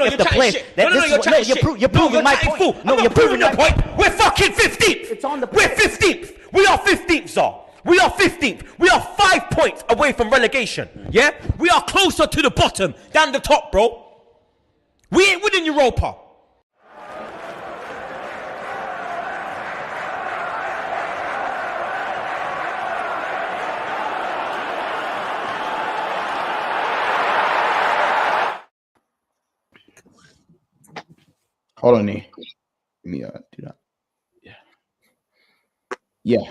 you're chatting shit. You're proving my point. No, you're proving your point. We're fucking 15th. We're 15th. We are 15th, sir. We are 15th. We are 5 points away from relegation. Yeah? We are closer to the bottom than the top, bro. We ain't winning Europa. Hold on, let me do that. Yeah.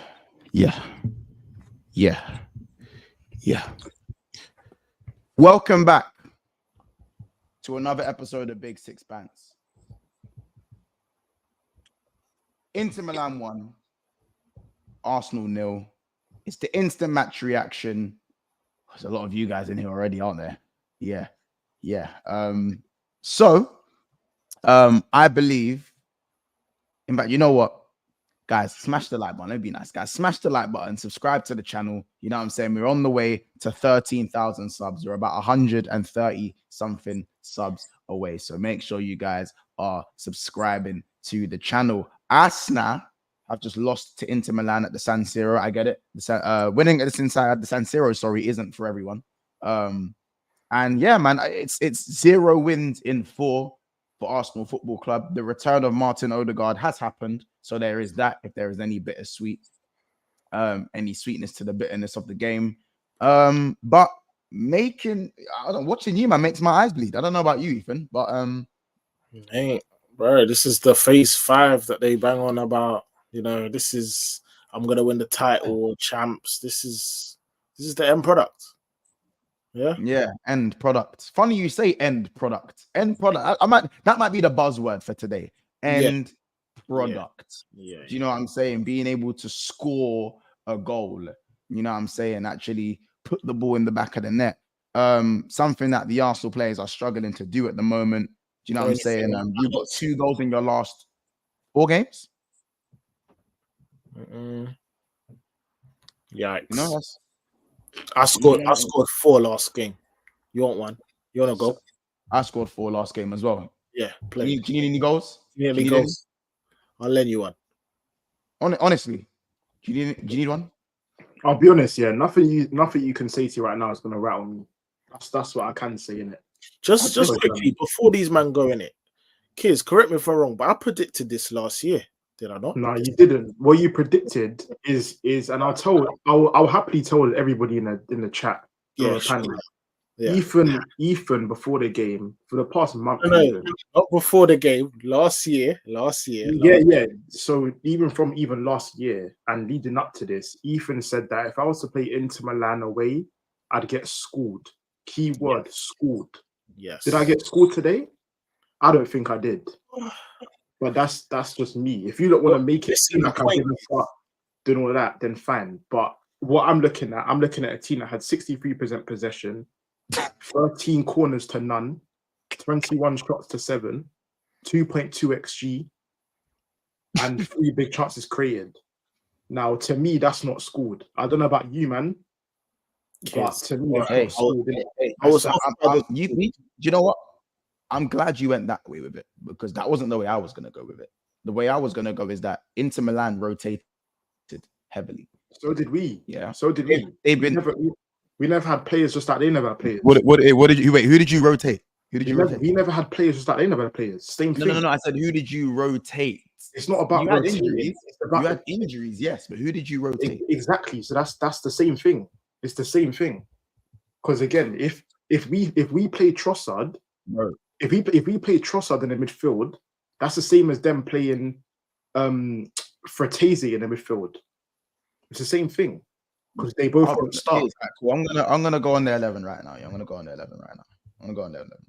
Welcome back to another episode of Big Six Pants. Inter Milan 1, Arsenal 0. It's the instant match reaction. There's a lot of you guys in here already, aren't there? Yeah. I believe, in fact, you know what? Guys, smash the like button. It'd be nice, guys. Smash the like button. Subscribe to the channel. You know what I'm saying? We're on the way to 13,000 subs. We're about 130 something subs away. So make sure you guys are subscribing to the channel. Arsenal have just lost to Inter Milan at the San Siro. I get it. Winning at the San Siro, isn't for everyone. And yeah, man, it's 0 wins in 4 for Arsenal Football Club. The return of Martin Odegaard has happened. So there is that, if there is any any sweetness to the bitterness of the game. But watching you, man, makes my eyes bleed. I don't know about you, Ethan, but hey, bro, this is the phase 5 that they bang on about. You know, this is I'm gonna win the title, champs. This is the end product. Yeah, end product. Funny you say end product. End product. That might be the buzzword for today. End product. Yeah. Do you know what I'm saying? Being able to score a goal. You know what I'm saying? Actually put the ball in the back of the net. Something that the Arsenal players are struggling to do at the moment. Do you know what I'm saying? You've got 2 goals in your last 4 games. Yikes. You know, I scored 4 last game. You want one? You want to go? I scored 4 last game as well. Yeah. Do you need any goals? You need any goals? I'll lend you one. Honestly, do you need one? I'll be honest, nothing you can say to you right now is gonna rattle me. That's what I can say in it. Just quickly before these men go in it, kids, correct me if I'm wrong, but I predicted this last year. Did I not? No, you didn't. What you predicted is, and I'll happily tell everybody in the chat. Panel. Yeah. Ethan before the game for the past month. No, not before the game. Last year. Yeah. So even last year and leading up to this, Ethan said that if I was to play Inter Milan away, I'd get schooled. Keyword schooled. Yes. Did I get schooled today? I don't think I did. But that's just me. If you don't want to make it seem like I'm going to start doing all of that, then fine. But what I'm looking at a team that had 63% possession, 13 corners to none, 21 shots to 7, 2.2 XG, and 3 big chances created. Now, to me, that's not scored. I don't know about you, man. But to me, that's not scored. You know what? I'm glad you went that way with it, because that wasn't the way I was going to go with it. The way I was going to go is that Inter Milan rotated heavily. So did we. Yeah. So did we. We never had players just like they never had players. Who did you rotate? We never had players just like they never had players. Same thing. No. I said, who did you rotate? It's not about injuries. You had injuries, yes, but who did you rotate? Exactly. So that's the same thing. It's the same thing. Because again, if we play Trossard, if we play Trossard in the midfield, that's the same as them playing Fratese in the midfield. It's the same thing. Because they both don't start. Cool. I'm gonna go on their 11 right now. I'm gonna go on their 11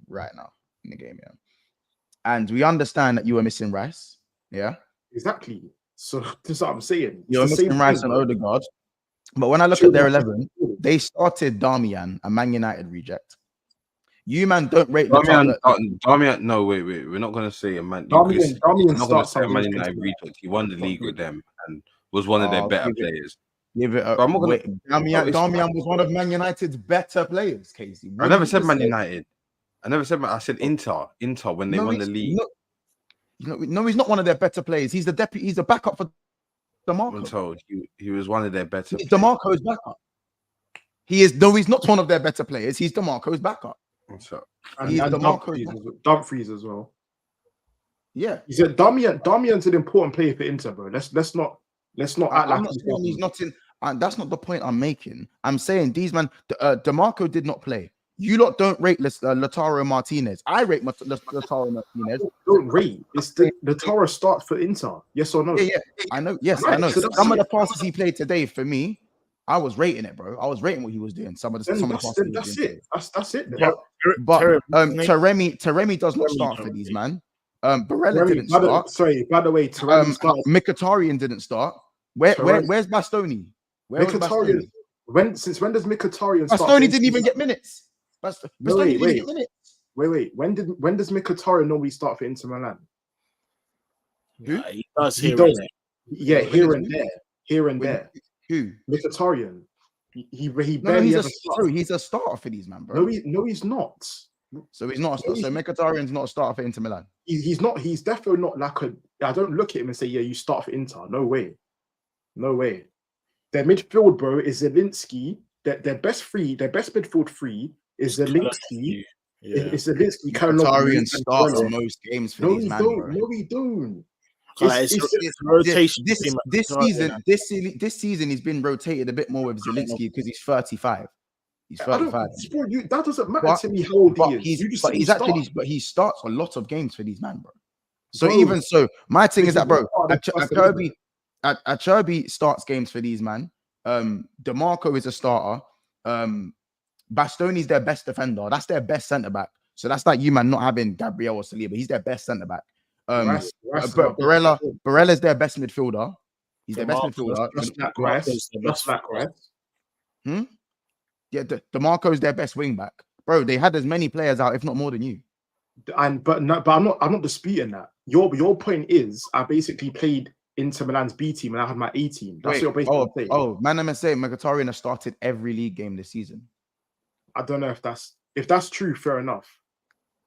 right now in the game. Yeah, and we understand that you were missing Rice. Yeah, exactly. So that's what I'm saying. You're missing Rice and Odegaard. But when I look at their 11, they started Darmian, a Man United reject. You man don't rate Darmian. No, wait. We're not gonna say a Man. Darmian starts a Man United reject. He won the league with them and was one of their better players. Give it up. Darmian was one of Man United's better players, Casey. I never said Man United. I never said. I said Inter when they won the league. No, he's not one of their better players. He's the deputy. He's the backup for DeMarco. I'm told he was one of their better. DeMarco's backup. He is. No, he's not one of their better players. He's DeMarco's backup. He's Dumfries as well. Yeah, he said Damian's an important player for Inter, bro. Let's not act like he's not in. That's not the point I'm making. I'm saying these man, DeMarco did not play. You lot don't rate Lautaro Martinez. I rate Lautaro Martinez. Don't rate. It's Lautaro starts for Inter. Yes or no? Yeah. I know. Yes, right. I know. So some of the passes he played today for me, I was rating it, bro. I was rating what he was doing. Some of the passes. That's it. That's it. But Taremi does not start for these man. Barella didn't start. Sorry, by the way, Taremi started. Mkhitaryan didn't start. Where's Bastoni? Mkhitaryan. Since when does Mkhitaryan start? Bastoni didn't even get minutes. Wait. When does Mkhitaryan normally start for Inter Milan? Who? He does here and there. Yeah, here and there. Who? Mkhitaryan. He barely ever starts. He's a starter for these man, bro. No, he's not. So he's not. So Mkhitaryan's not a starter for Inter Milan. He's not. He's definitely not like a. I don't look at him and say, yeah, you start for Inter. No way. Their midfield, bro, is Zielinski. Their best midfield three is Zielinski. It's Zielinski. Mkhitaryan starts most games for these man, bro. No, we don't. It's rotation. This season he's been rotated a bit more with Zielinski because he's 35. He's 35. That doesn't matter to me how old he is. But he starts a lot of games for these man, bro. So even so, my thing is that, bro, Acerbi starts games for these man. DeMarco is a starter. Bastoni's their best defender. That's their best centre back. So that's like you man not having Gabriel or Saliba. He's their best centre back. Barella's their best midfielder. He's their best midfielder. Just like Rice. Yeah, DeMarco's their best wing back, bro. They had as many players out, if not more than you. But I'm not disputing that. Your point is, I basically played Inter Milan's B team and I had my A team. That's your basically saying. Oh, man, I'm saying Mkhitaryan has started every league game this season. I don't know if that's true. Fair enough,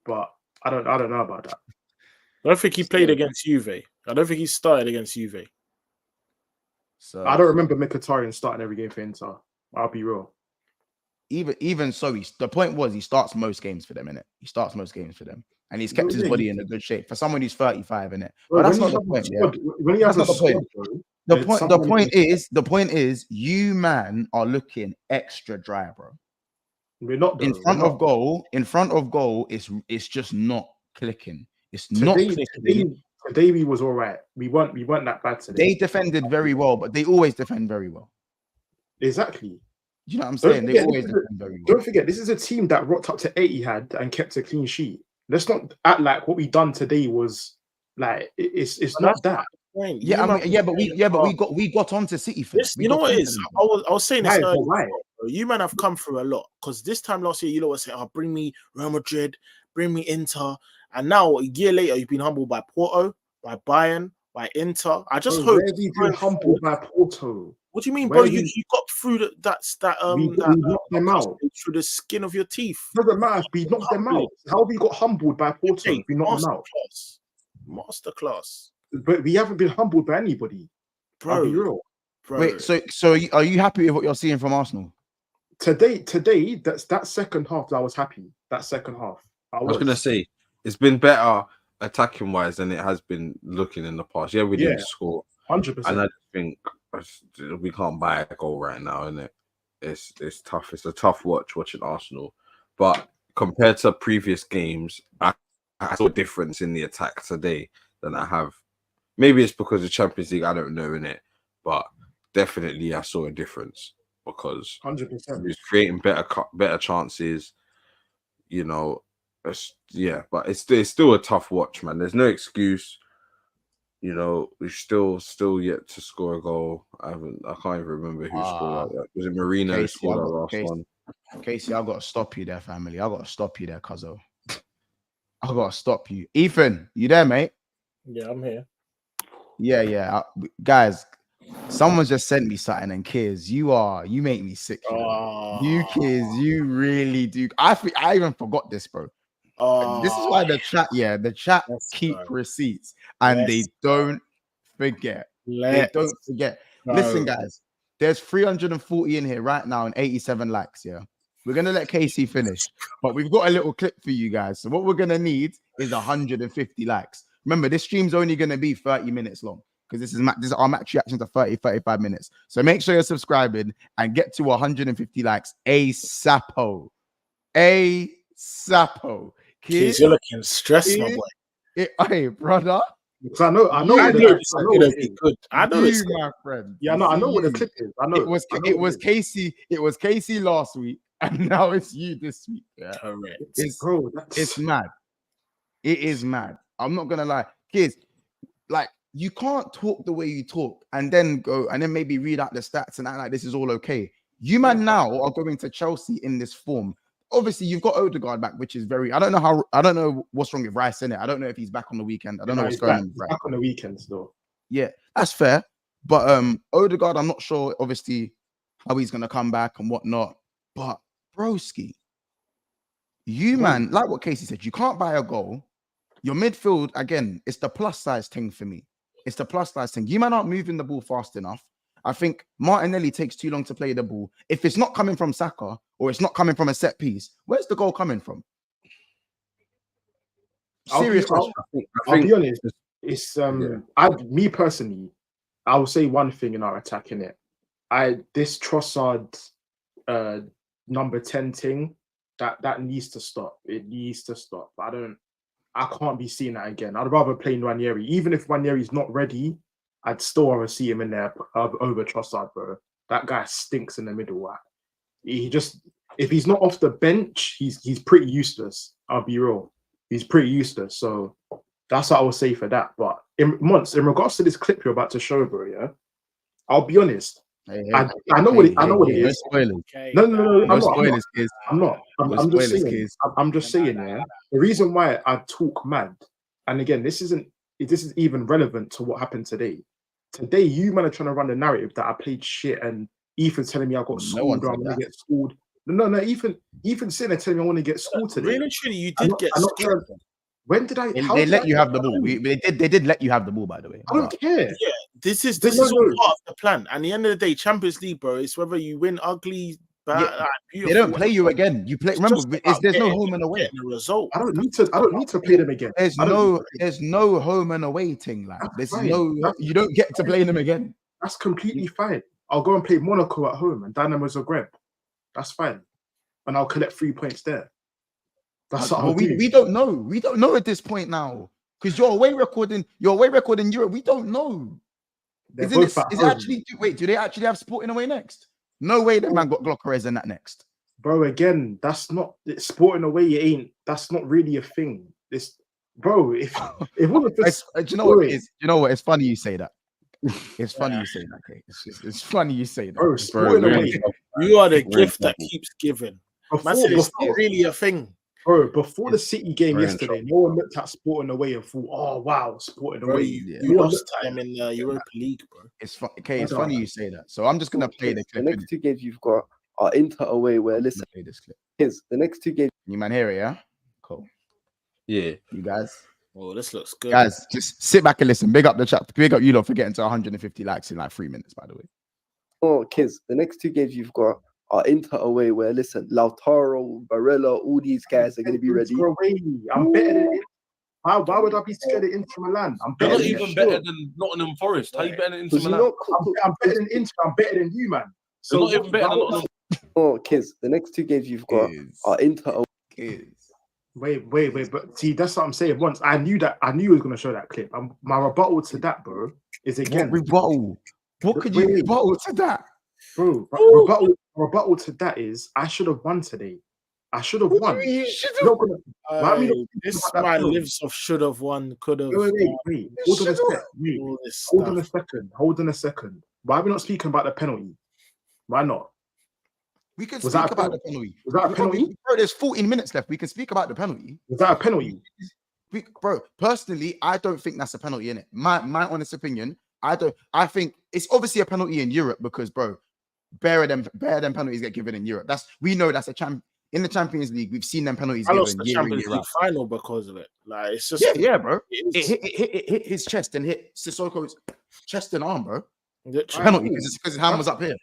but I don't know about that. I don't think he played against Juve. I don't think he started against Juve. So I don't remember Mkhitaryan starting every game for Inter. I'll be real. Even so, the point was he starts most games for them, innit? He starts most games for them, and he's kept his body in a good shape for someone who's 35, innit? But that's not the point. That's not the point. The point is, you man are looking extra dry, bro. We're not in front of goal. It's just not clicking. It's not clicking. Today we was all right. We weren't that bad today. They defended very well, but they always defend very well. Exactly. You know what I'm saying? They always defend very well. Don't forget, this is a team that rocked up to 80 and kept a clean sheet. Let's not act like what we done today was like it's not that. But we got onto City first. You know what it is? I was saying this earlier. Bro. You man have come through a lot because this time last year, you know what saying? Oh, bring me Real Madrid, bring me Inter, and now a year later, you've been humbled by Porto, by Bayern, by Inter. I just hope you've been humbled by Porto. What do you mean, bro? You got through we knocked them out through the skin of your teeth. Doesn't matter. We knocked them out. How have we got humbled by Porto? We knocked them out. Masterclass. But we haven't been humbled by anybody, bro. I'll be real. Bro. Wait, so are you happy with what you're seeing from Arsenal today? That's that second half. I was happy. That second half. I was gonna say it's been better attacking wise than it has been looking in the past. Yeah, we didn't score 100%, and I think we can't buy a goal right now, isn't it? It's tough. It's a tough watching Arsenal, but compared to previous games, I saw a difference in the attack today than I have. Maybe it's because of Champions League. I don't know, innit? But definitely, I saw a difference because 100%. He was creating better chances. You know, but it's still a tough watch, man. There's no excuse. You know, we're still yet to score a goal. I can't even remember who scored that. Was it Marino who scored that last one? Casey, I've got to stop you there, family. I've got to stop you there, cuzzo. I've got to stop you. Ethan, you there, mate? Yeah, I'm here. Yeah. Guys, someone just sent me something, and Kiz, you make me sick. You Kiz, you really do. I even forgot this, bro. Oh, This is why the chat keep receipts and they don't forget. They don't forget. Listen, guys, there's 340 in here right now and 87 likes. Yeah, we're gonna let Casey finish, but we've got a little clip for you guys. So what we're gonna need is 150 likes. Remember, this stream's only gonna be 30 minutes long because this is our match reaction to 35 minutes. So make sure you're subscribing and get to 150 likes ASAPO. ASAPO. Kids, you're looking stressed, my boy. Hey, brother. Because I know it's gonna be good. I know it's my friend. Yeah, I know what the clip is. I know it was Casey. It was Casey last week, and now it's you this week. Yeah, correct. It's mad. It is mad. I'm not gonna lie, kids. Like, you can't talk the way you talk and then go and then maybe read out the stats and act like this is all okay. You man now are going to Chelsea in this form. Obviously, you've got Odegaard back, which is very. I don't know what's wrong with Rice in it. I don't know if he's back on the weekend. I don't know what's going on. Back on the weekends though. Yeah, that's fair. But Odegaard, I'm not sure. Obviously, how he's gonna come back and whatnot. But broski, man, like what Casey said, you can't buy a goal. Your midfield again. It's the plus size thing for me. It's the plus size thing. You man aren't moving the ball fast enough. I think Martinelli takes too long to play the ball. If it's not coming from Saka or it's not coming from a set piece, where's the goal coming from? Serious question. I'll be honest. It's me personally, I will say one thing in our attack in it. This Trossard number 10 thing that needs to stop. It needs to stop. I can't be seeing that again. I'd rather play Nwaneri. Even if Nwaneri's not ready, I'd still rather see him in there over Trossard, bro. That guy stinks in the middle. If he's not off the bench, he's pretty useless. I'll be real. He's pretty useless. So that's what I would say for that. But in regards to this clip you're about to show, bro, yeah, I'll be honest. I know what it is. No. I'm not. I'm just saying, yeah. The reason why I talk mad, and again, this is even relevant to what happened today. Today, you man are trying to run the narrative that I played shit, and Ethan's telling me I got schooled or I'm gonna get schooled. No. Ethan sitting there telling me I want to get schooled today. Really, truly, you did get schooled. When did I? They let you have the ball. They did let you have the ball, by the way. I don't care. Yeah, this is all part of the plan. And at the end of the day, Champions League, bro, it's whether you win ugly, bad, beautiful. They don't play you again. You play. Remember, there's no home and away. The result. I don't need to play them again. There's no home and away thing. Like you don't get to play them again. That's completely fine. I'll go and play Monaco at home and Dynamo Zagreb. That's fine, and I'll collect 3 points there. That's what we don't know. We don't know at this point now because your away record in Europe. We don't know. Is it actually? Wait, do they actually have Sporting away next? No way that man got Glockerez in that next. Bro, again, that's not Sporting away. You ain't. That's not really a thing. This, bro. If it wasn't for, do you know what it is? You know what? It's funny you say that. It's funny you say that. Okay? It's funny you say that. Bro, Sporting away. You are the gift that keeps giving. It's not really a thing. Bro, before the City game yesterday, no one looked at Sporting away and thought, "Oh wow, Sporting away." You lost time in the Europa League, bro. It's funny you say that. So I'm just gonna play the clip. The next two games you've got are Inter away. Where listen, play this clip. Here's the next two games. You man hear it, yeah? Cool. Yeah, you guys. Oh, this looks good, guys. Just sit back and listen. Big up the chat. Big up you lot for getting to 150 likes in like 3 minutes. By the way. Oh, kids. The next two games you've got are Inter away, where listen, Lautaro, Barella, all these guys are going to be ready. I'm better than it. Why would I be scared of Inter Milan? I'm better. Not even better than Nottingham Forest. How are you better than Inter Milan? I'm better than Inter. I'm better than you, man. So not even better than Nottingham. Oh, kids. The next two games you've got are Inter away. Wait. But see, that's what I'm saying. Once I knew he was going to show that clip. My rebuttal to that, bro, is again. What rebuttal? What could you rebuttal to that? Bro, rebuttal to that is I should have won today. I should have won. This man lives off should have won, could have. Wait. Hold on a second. Why are we not speaking about the penalty? Why not? We can speak about the penalty. Was that a penalty? Bro, there's 14 minutes left. We can speak about the penalty. Was that a penalty? Bro, personally, I don't think that's a penalty in it. My honest opinion, I think it's obviously a penalty in Europe because, bro, better than penalties get given in Europe. We know that's a champ. in the Champions League, we've seen them penalties I lost given the year in, Champions year League out. final because of it. Like it's just Yeah, bro. It It hit his chest and hit Sissoko's chest and arm, bro. literally. Penalty because his hand was up here.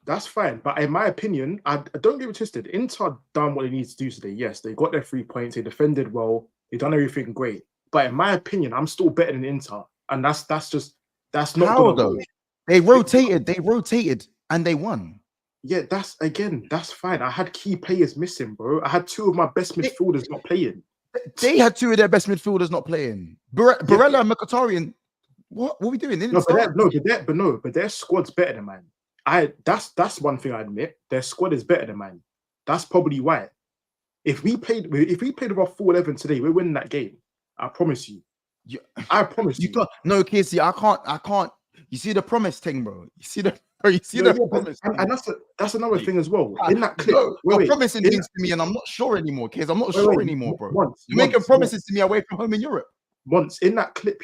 That's fine. But in my opinion, I don't get it twisted. Inter done what they need to do today. Yes, they got their 3 points. They defended well. They done everything great. But in my opinion, I'm still better than Inter. And that's not How gonna though? go. They rotated and they won. Yeah, that's fine. I had key players missing, bro. I had 2 of my best midfielders not playing. They had 2 of their best midfielders not playing. Barella and Mkhitaryan. What are we doing? They didn't start. But their squad's better than mine. That's one thing I admit. Their squad is better than mine. That's probably why. If we played with our full 11 today, we're winning that game. I promise you. I promise you. No, Casey, I can't. You see the promise thing, bro. You see the promise. And that's another thing as well. In that clip, you're promising things to me, and I'm not sure anymore, Casey. I'm not sure anymore, bro. You're making promises to me away from home in Europe. Once in that clip,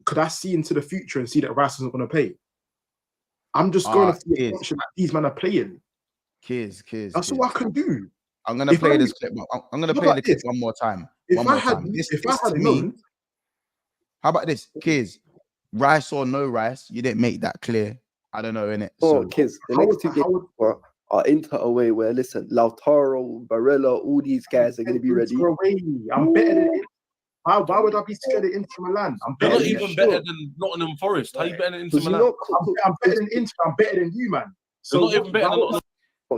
could I see into the future and see that Rice isn't going to play? I'm just going to see the function that these men are playing. Kids. That's all I can do. I'm gonna play this clip. I'm gonna play the clip one more time. How about this, kids? Rice or no Rice, you didn't make that clear. I don't know, innit? Oh, kids, the next 2 games are Inter away. Where listen, Lautaro, Barella, all these guys are going to be ready. I'm better than Inter. Why would I be scared of Inter Milan? They're not even better than Nottingham Forest. How are you better than Inter Milan? I'm better than Inter. I'm better than you, man. So not even better than Nottingham.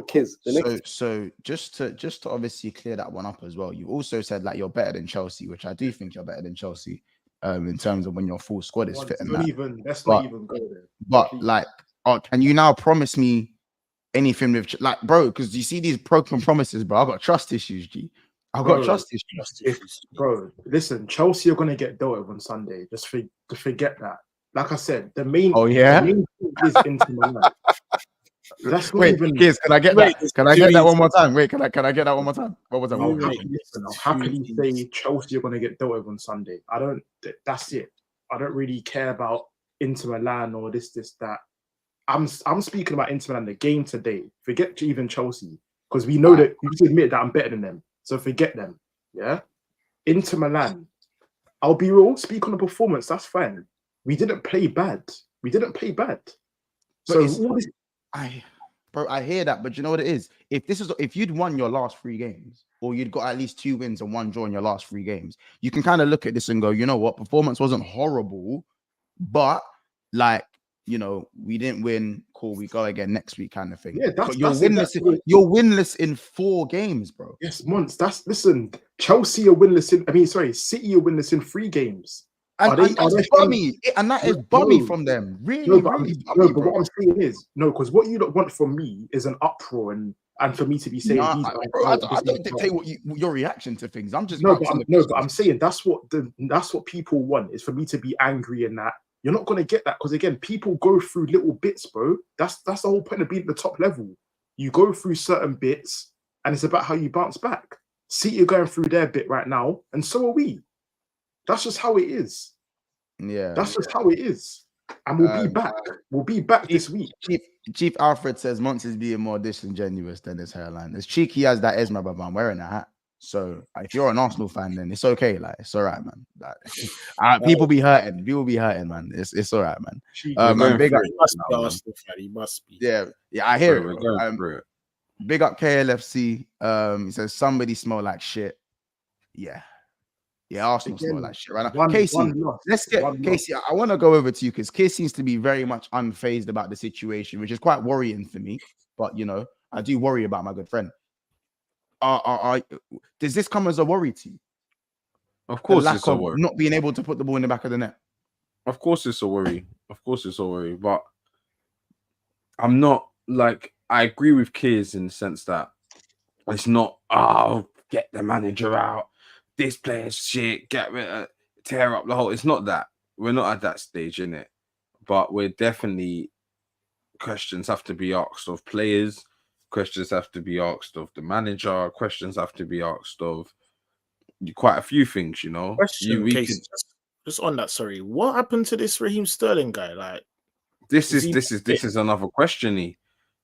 Kids, so just to obviously clear that one up as well. You also said like you're better than Chelsea, which I do think you're better than Chelsea. In terms of when your full squad is fit and that. Let's not even go there. But like, can you now promise me anything with like, bro? Because you see these broken promises, bro. I've got trust issues, G. I've got trust issues. Bro, listen, Chelsea are gonna get dealt with on Sunday. Just forget that. Like I said, the main thing is Inter Milan. Kids, can I get that? Can I get that one more time? Wait, can I get that one more time? What was that? I'll happily say Chelsea are going to get dealt with on Sunday. That's it. I don't really care about Inter Milan or this, that. I'm speaking about Inter Milan, the game today. Forget even Chelsea, because we know that you just admit that I'm better than them. So forget them. Yeah? Inter Milan. I'll be real, speak on the performance, that's fine. We didn't play bad. So I hear that, but you know what it is? If you'd won your last 3 games, or you'd got at least 2 wins and 1 draw in your last 3 games, you can kind of look at this and go, you know what, performance wasn't horrible, but like, you know, we didn't win. Cool, we go again next week, kind of thing. Yeah, you're winless in 4 games, bro. Yes, months. Listen. Chelsea are winless in. City are winless in 3 games. And that's bummy, and that is bummy from them. Really, but what I'm saying is because what you don't want from me is an uproar and for me to be saying these. I don't dictate your reaction to things. I'm just but I'm saying that's what people want is for me to be angry and that. You're not gonna get that because again, people go through little bits, bro. That's the whole point of being at the top level. You go through certain bits, and it's about how you bounce back. City are going through their bit right now, and so are we. That's just how it is. Yeah. That's just how it is. And we'll be back. We'll be back this week. Chief Alfred says Monts is being more disingenuous than his hairline. As cheeky as that is, my brother, I'm wearing a hat. So if you're an Arsenal fan, then it's okay. Like it's all right, man. Like, people be hurting. People be hurting, man. It's all right, man. Big up, he must be. Yeah, I hear it. Big up KLFC. He says somebody smell like shit. Yeah, Arsenal smell like shit right now. Casey, let's get Casey. I want to go over to you because Casey seems to be very much unfazed about the situation, which is quite worrying for me. But you know, I do worry about my good friend. Does this come as a worry to you? Of course, it's a worry. Not being able to put the ball in the back of the net. Of course, it's a worry. But I'm not like I agree with Kears in the sense that it's not get the manager out. This player's shit, get rid of, tear up the whole. It's not that. We're not at that stage, innit? But we're definitely questions have to be asked of players, questions have to be asked of the manager, questions have to be asked of quite a few things, you know. Just on that, sorry. What happened to this Raheem Sterling guy? Like this is another question.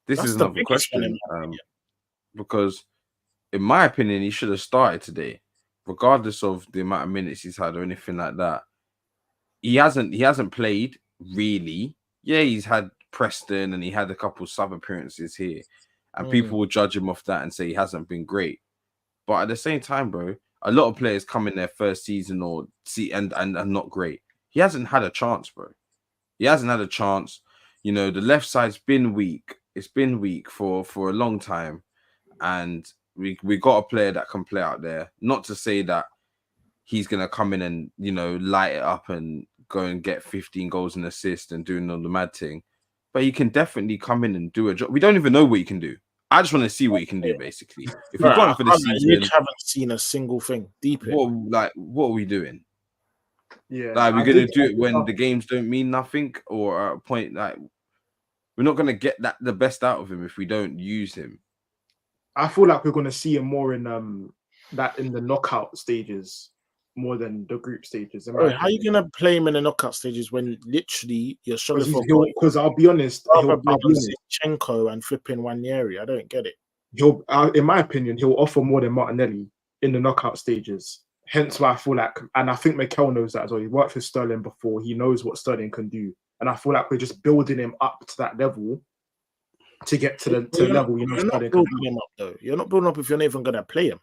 This is another question. because, in my opinion, he should have started today, regardless of the amount of minutes he's had or anything like that. He hasn't played really. Yeah, he's had Preston and he had a couple sub appearances here, and people will judge him off that and say he hasn't been great. But at the same time, bro, a lot of players come in their first season and not great. He hasn't had a chance, bro. He hasn't had a chance. You know, the left side's been weak. It's been weak for a long time, and we got a player that can play out there. Not to say that he's gonna come in and, you know, light it up and go and get 15 goals and assists and doing all the mad thing, but he can definitely come in and do a job. We don't even know what he can do. I just want to see what he can do, basically. If we've got him for the season, you haven't seen a single thing deep. What are we doing? Yeah, like we're gonna do it when the games don't mean nothing, or at a point like we're not gonna get the best out of him if we don't use him. I feel like we're gonna see him more in the knockout stages more than the group stages. Bro, how are you gonna play him in the knockout stages when literally you're struggling for? Because I'll be honest, Zinchenko and flipping Nwaneri. I don't get it. In my opinion, he'll offer more than Martinelli in the knockout stages. Hence why I feel like, and I think Mikel knows that as well. He worked for Sterling before. He knows what Sterling can do, and I feel like we're just building him up to that level to get to the level. You know, you're not building him up though. You're not building up if you're not even gonna play him.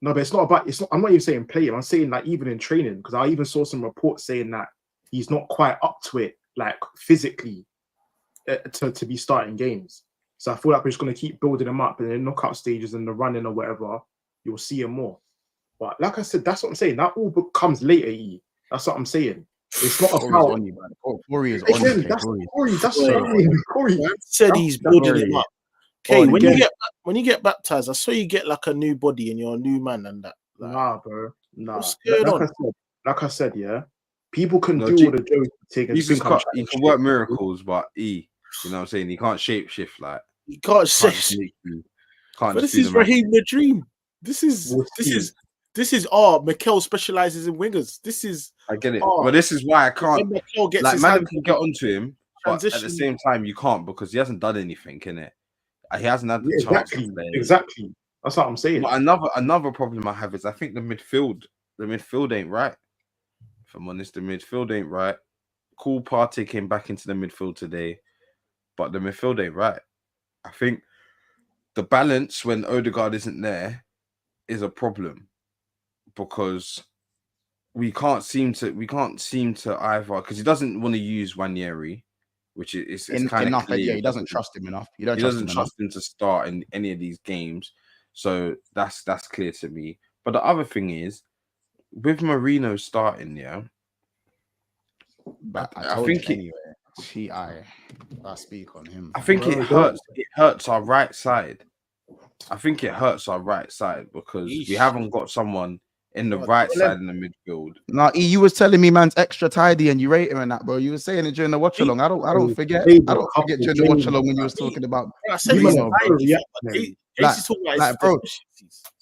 No, but it's not about. It's not. I'm not even saying play him. I'm saying like even in training, because I even saw some reports saying that he's not quite up to it, like physically, to be starting games. So I feel like we're just going to keep building him up, and in knockout stages and the running or whatever, you'll see him more. But like I said, that's what I'm saying. That all comes later. That's what I'm saying. It's not about. Corey is on you. That's Corey. That's Corey. Man said he's building him up. Okay, when you get baptized, I saw you get like a new body and you're a new man and that. Like, nah, bro. Nah. What's going on? Like I said, yeah. People can do all the jokes. He can work miracles, but you know what I'm saying? He can't shapeshift like. He can't shift. But this is Raheem the Dream. This is Mikel specializes in wingers. This is I get it. But this is why I can't like man can get onto him, but at the same time you can't because he hasn't done anything, innit? He hasn't had the chance to play. Exactly. That's what I'm saying. But another problem I have is I think the midfield ain't right. If I'm honest, the midfield ain't right. Cool Partey came back into the midfield today, but the midfield ain't right. I think the balance when Odegaard isn't there is a problem because we can't seem to either because he doesn't want to use Nwaneri, which is kind of enough. clear. Yeah, he doesn't trust him enough. He doesn't trust him to start in any of these games. So that's clear to me. But the other thing is, with Marino starting, yeah. But I think I speak on him. I think it hurts. It hurts our right side. I think it hurts our right side because we haven't got someone in the right side in the midfield. No, you was telling me man's extra tidy and you rate him and that, bro. You were saying it during the watch along. I don't forget. During the watch along when you was talking about. Bro,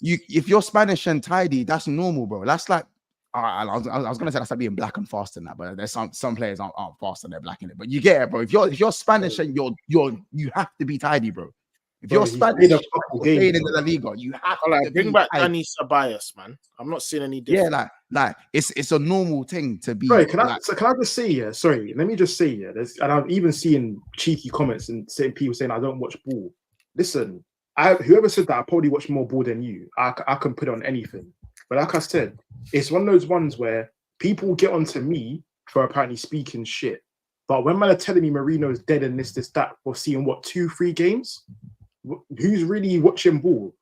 if you're Spanish and tidy, that's normal, bro. That's like I was gonna say that's like being black and fast in that, but there's some players aren't fast and they're black in it. But you get it, bro. If you're Spanish and you have to be tidy, bro. If you're Spanish playing in the La Liga, you have to bring back Dani Ceballos, man. I'm not seeing any difference. Yeah, like it's a normal thing to be. Sorry, can I just say, yeah? Sorry, let me just say, yeah. And I've even seen cheeky comments and people saying I don't watch ball. Listen, whoever said that I probably watch more ball than you. I can put on anything, but like I said, it's one of those ones where people get onto me for apparently speaking shit. But when man are telling me Marino's dead and this, that, for seeing 2-3 games. Who's really watching ball?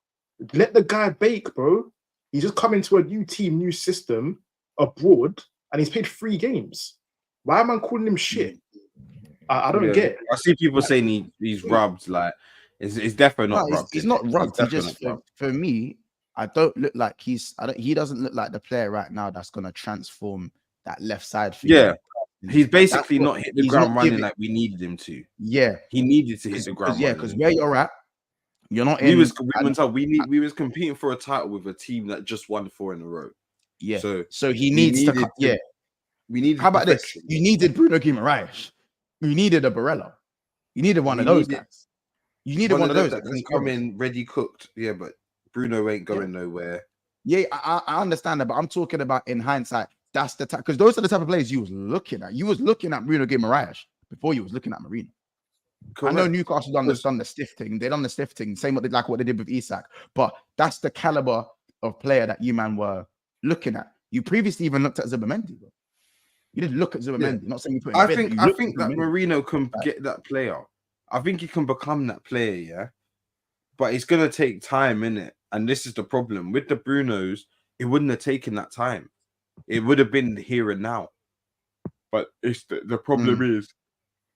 Let the guy bake, bro. He's just come into a new team, new system abroad, and he's played 3 games. Why am I calling him shit? I don't get it. I see people saying he's rubbed. Like it's definitely not rubbed. He's not rubbed. He just for me, I don't look like he doesn't look like the player right now that's gonna transform that left side. Yeah. He's basically not hit the ground running like we needed him to. Yeah. He needed to hit the ground running. Yeah, because where you're at, you're not in. We was competing for a title with a team that just won 4 in a row. Yeah. So he needs to. Yeah. We needed. How about this? You needed Bruno Guimaraes. You needed a Barella. You needed one of those guys. You needed one of those that can come in ready cooked. Yeah, but Bruno ain't going nowhere. Yeah, I understand that, but I'm talking about in hindsight. That's the type, because those are the type of players you was looking at. You was looking at Bruno Guimaraes before you was looking at Marino. Correct. I know Newcastle done the stiff thing. They done the stiff thing, same what they did with Isak. But that's the caliber of player that you man were looking at. You previously even looked at Zubimendi, bro. You didn't look at Zubimendi. Yeah. Not saying you put. I think that Marino can get that player. I think he can become that player. Yeah, but it's gonna take time, innit? And this is the problem with the Brunos. It wouldn't have taken that time. It would have been here and now. But it's the problem is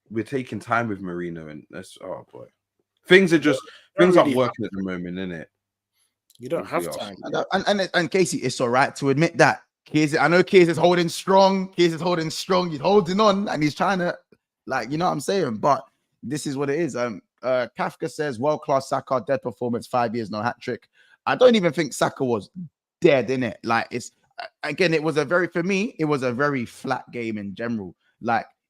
we're taking time with Marino, and that's things aren't working at the moment, innit? You don't have time. And Casey, it's all right to admit that. I know Case is holding strong. He's holding on, and he's trying to, you know what I'm saying. But this is what it is. Kafka says world-class Saka, dead performance, 5 years, no hat trick. I don't even think Saka was dead in it. It was a very flat game in general.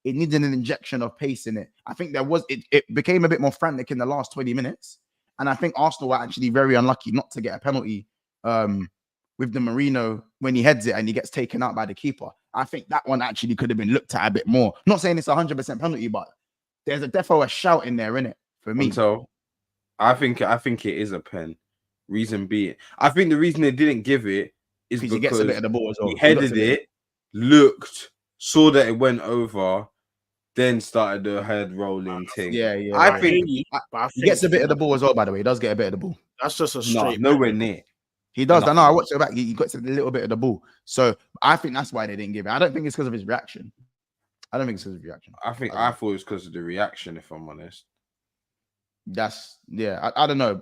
It needed an injection of pace in it. I think it became a bit more frantic in the last 20 minutes. And I think Arsenal were actually very unlucky not to get a penalty with the Marino when he heads it and he gets taken out by the keeper. I think that one actually could have been looked at a bit more. Not saying it's 100% penalty, but there's a shout in there, innit? For me. So I think it is a pen. Reason being, I think the reason they didn't give it is because he gets a bit of the ball as well. He headed it, looked, saw that it went over, then started the head rolling thing. Yeah. I think he gets a bit of the ball as well, by the way. He does get a bit of the ball. That's just a straight. Nowhere near. He does. I know. I watched it back. He got a little bit of the ball. So I think that's why they didn't give it. I don't think it's because of his reaction. I thought it was because of the reaction, if I'm honest. I don't know.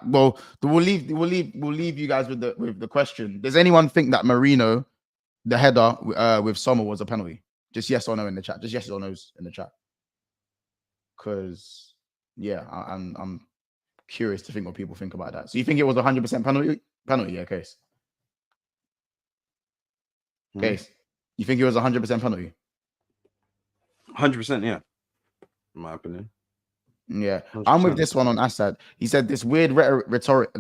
Well, we'll leave you guys with the question. Does anyone think that Marino, the header with Sommer, was a penalty? Just yes or no in the chat. Just yes or no's in the chat. Because I'm curious to think what people think about that. So you think it was 100% penalty? Yeah, Case. Case. You think it was 100% penalty? 100%, yeah. In my opinion. Yeah, 100%. I'm with this one on Assad. He said this weird rhetoric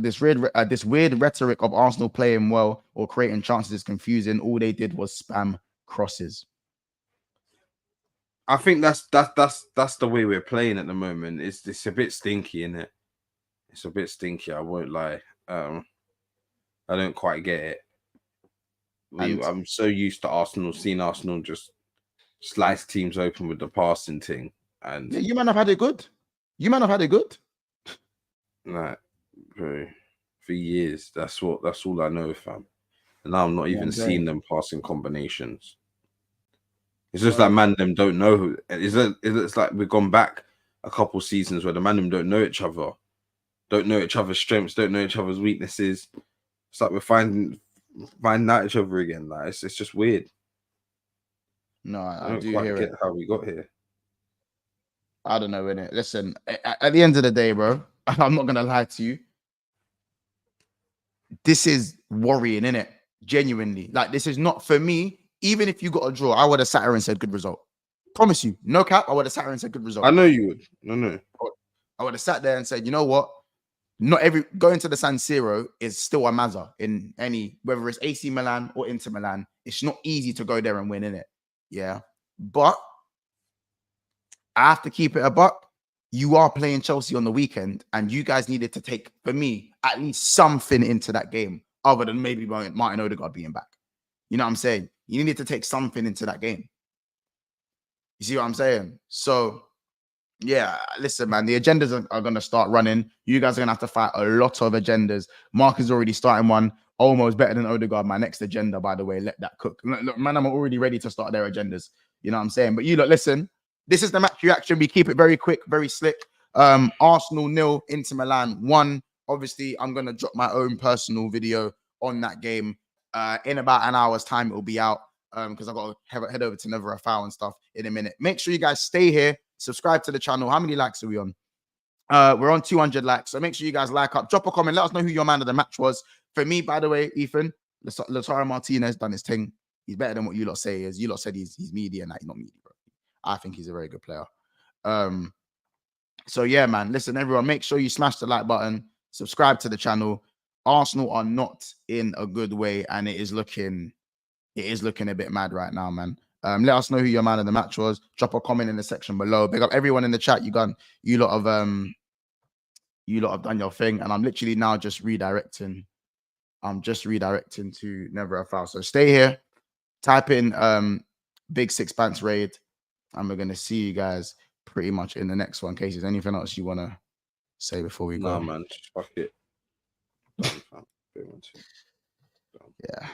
of Arsenal playing well or creating chances is confusing. All they did was spam crosses. I think that's the way we're playing at the moment. It's a bit stinky, isn't it? It's a bit stinky. I won't lie. I don't quite get it. I'm so used to seeing Arsenal just slice teams open with the passing thing, and you might have had it good. Like, bro, for years, that's all I know, fam. And now I'm not even seeing them passing combinations. It's just like man them don't know who. It's like we've gone back a couple seasons where the man them don't know each other, don't know each other's strengths, don't know each other's weaknesses. It's like we're finding out each other again. Like it's just weird. No, I don't do quite hear get it. how we got here. I don't know, innit? Listen, at the end of the day, bro, I'm not gonna lie to you. This is worrying, innit? Genuinely. This is not for me. Even if you got a draw, I would have sat here and said good result. Promise you, no cap, I would have sat here and said good result. I know you would. No. I would have sat there and said, you know what? Going to the San Siro is still a mazza in whether it's AC Milan or Inter Milan. It's not easy to go there and win, innit? Yeah. But I have to keep it a buck. You are playing Chelsea on the weekend, and you guys needed to take, for me, at least something into that game, other than maybe Martin Odegaard being back. You know what I'm saying? You needed to take something into that game. You see what I'm saying? So, yeah, listen, man, the agendas are going to start running. You guys are going to have to fight a lot of agendas. Mark is already starting one, almost better than Odegaard. My next agenda, by the way, let that cook. Look, man, I'm already ready to start their agendas. You know what I'm saying? But you look, listen, this is the match reaction. We keep it very quick, very slick. Arsenal 0, Inter Milan 1. Obviously, I'm going to drop my own personal video on that game. In about an hour's time, it will be out because I've got to head over to Never a Foul and stuff in a minute. Make sure you guys stay here. Subscribe to the channel. How many likes are we on? We're on 200 likes. So make sure you guys like up. Drop a comment. Let us know who your man of the match was. For me, by the way, Ethan, Lautaro Martinez done his thing. He's better than what you lot say he is. You lot said he's media, and he's not media, bro. I think he's a very good player. So yeah, man. Listen, everyone, make sure you smash the like button, subscribe to the channel. Arsenal are not in a good way, and it is looking a bit mad right now, man. Let us know who your man of the match was. Drop a comment in the section below. Big up everyone in the chat. You lot have done your thing, and I'm literally now just redirecting. I'm just redirecting to Never a Foul. So stay here. Type in Big Six Pants Raid, and we're gonna see you guys pretty much in the next one. In case there's anything else you want to say before we go. Nah, man, just fuck it. Done, fam. Yeah,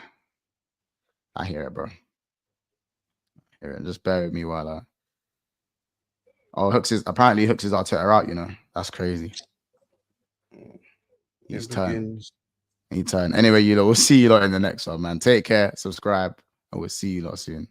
I hear it, bro. I hear it. Just bear with me while I. Oh, apparently Hooks is Arteta out. You know, that's crazy. He's turned. He turned. Anyway, we'll see you lot in the next one, man. Take care, subscribe, and we'll see you lot soon.